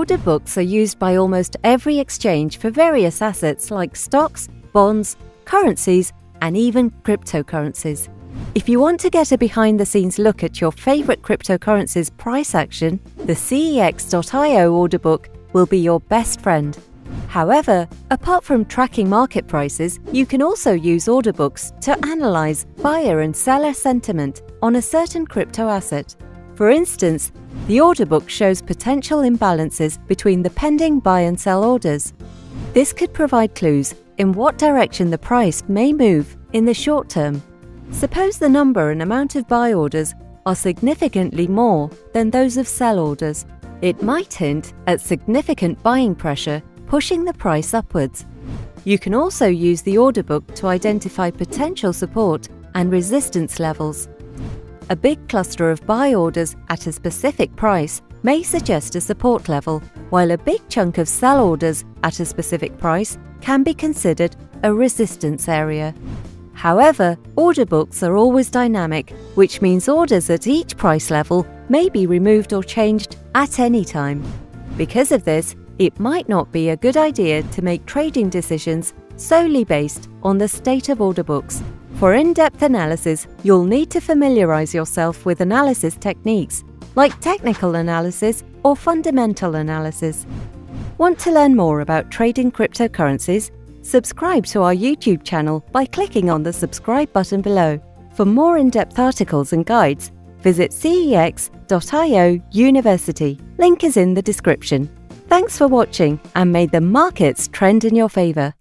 Order books are used by almost every exchange for various assets like stocks, bonds, currencies, and even cryptocurrencies. If you want to get a behind-the-scenes look at your favorite cryptocurrency's price action, the CEX.IO order book will be your best friend. However, apart from tracking market prices, you can also use order books to analyze buyer and seller sentiment on a certain crypto asset. For instance, the order book shows potential imbalances between the pending buy and sell orders. This could provide clues in what direction the price may move in the short term. Suppose the number and amount of buy orders are significantly more than those of sell orders. It might hint at significant buying pressure pushing the price upwards. You can also use the order book to identify potential support and resistance levels. A big cluster of buy orders at a specific price may suggest a support level, while a big chunk of sell orders at a specific price can be considered a resistance area. However, order books are always dynamic, which means orders at each price level may be removed or changed at any time. Because of this, it might not be a good idea to make trading decisions solely based on the state of order books. For in-depth analysis, you'll need to familiarize yourself with analysis techniques like technical analysis or fundamental analysis. Want to learn more about trading cryptocurrencies? Subscribe to our YouTube channel by clicking on the subscribe button below. For more in-depth articles and guides, visit CEX.IO University. Link is in the description. Thanks for watching, and may the markets trend in your favor.